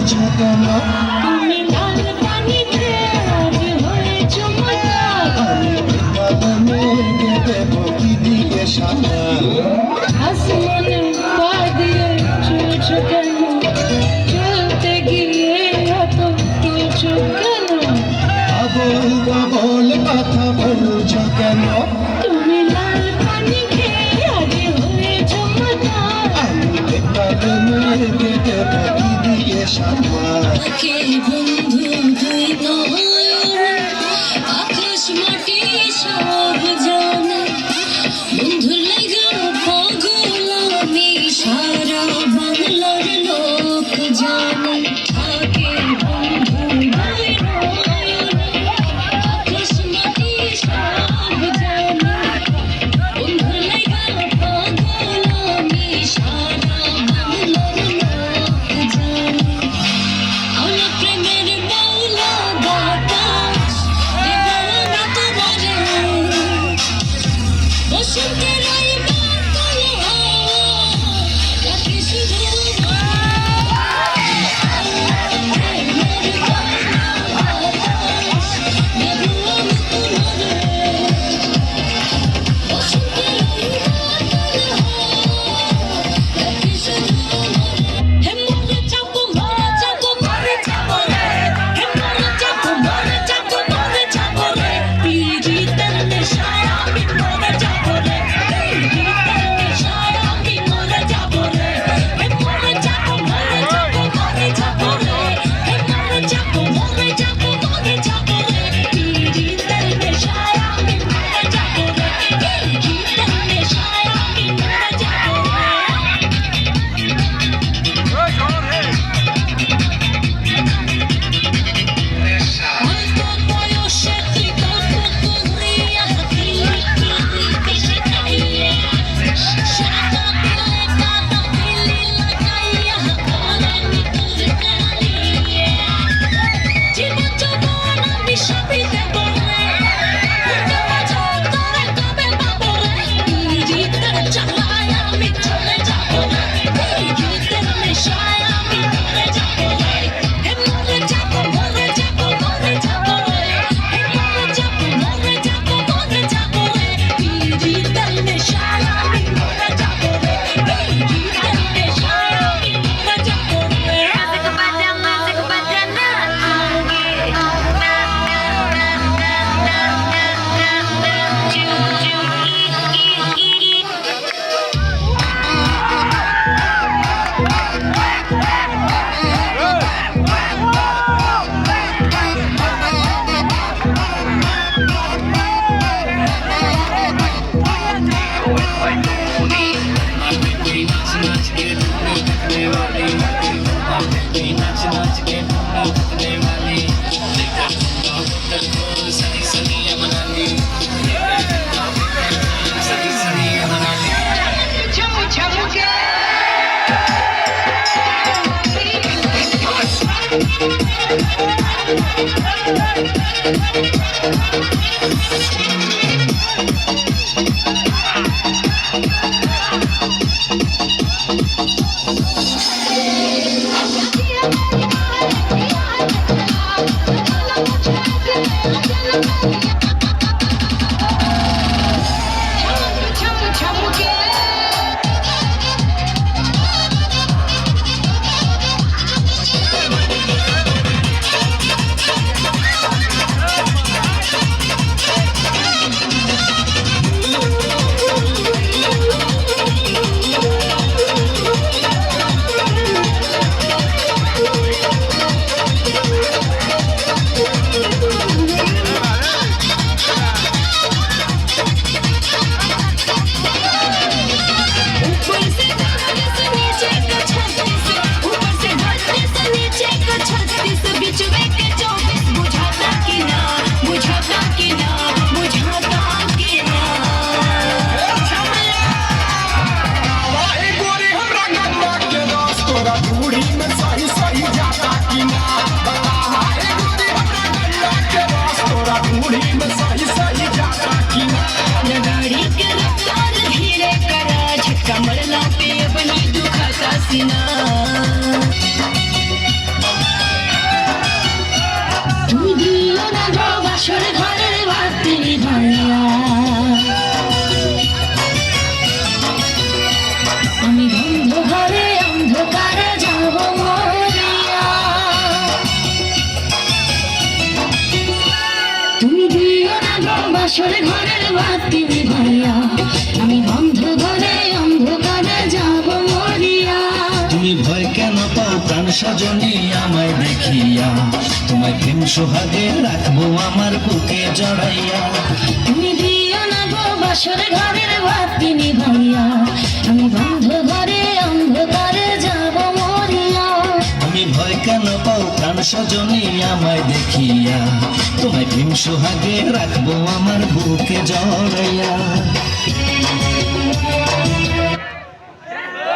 বলছো কেন? তুমি লাল পানি খেয়ে আজ হয়েছো মাতাল। আমি মেঘে দেব কি দিয়ে সাদা? আসমানে পা দিয়ে চলছো কেন? চলতে গিয়ে এত তুলছো কেন? আবল বাবল কথা বলছো কেন? তুমি লাল পানি খেয়ে আজ হয়েছো মাতাল। আমি মেঘে দেব কি দিয়ে সাদা? কে বন্ধু তুই নয়ন আকাশ মাটি সব জানে। বন্ধু লাগা পাগল আমি সারা বাংলার লোক জানে। থাকে বন্ধু তুই নয়ন আকাশ মাটি সব জানে। বন্ধু লাগা পাগল আমি সারা বাংলার লোক জানে। আমরা প্রেমের বাউলা বাতাস দেব না তোমারে। বসন্তের এই বাদল রাখি শুধু প্রেমের বাউলা বাতাস দেব না তোমারে। বসন্তের এই বাদল রাখি শুধু হে মরে যাবো মরে যাবো মরে যাবো রে। হে মরে যাবো মরে যাবো মরে যাবো রে। পিরিতের নেশায় আমি মরে যাবো রে। পিরিতের নেশায় আমি মরে যাবো রে। হে মরে যাবো মরে যাবো মরে যাবো রে। হে মরে যাবো মরে যাবো মরে যাবো রে। পিরিতের নেশায় আমি মরে যাবো রে। পিরিতের নেশায় আমি মরে যাবো রে। অল্প বয়সে তুই গল্প করিয়া দিলি বেশি খাইয়া। সাদা গায়ে কাদা পিলি লাগাইয়া করেনি তোর কালিয়া। জীবন যৌবন আমি সবই দেব রে। উঠে বাজো তোরে কবে পাবো রে। পিরিতের জ্বালায় আমি চলে যাবো রে। পিরিতের নেশায় আমি মরে যাবো রে। হে মরে যাবো মরে যাবো মরে যাবো রে। হে মরে যাবো মরে যাবো মরে যাবো রে। পিরিতের নেশায় আমি মরে যাবো রে। পিরিতের নেশায় আমি মরে যাবো রে। ঘরের বাতি নিভাইয়া আমি বন্ধ ঘরে অন্ধকারে যাব মরিয়া। তুমি ভয় কেন পাও প্রাণ সজনী আমায় দেখিয়া, তোমায় প্রেম সোহাগে রাখবো আমার বুকে জড়াইয়া। তুমি দিও না গো বাসর ঘরের বাতি নিভাইয়া আমি বন্ধ ঘরে অন্ধকারে যাব মরিয়া। তুমি ভয় কেন পাও প্রাণ সজনী আমায় দেখিয়া, তোমায় প্রেম সোহাগে রাখবো আমার বুকে জড়াইয়া।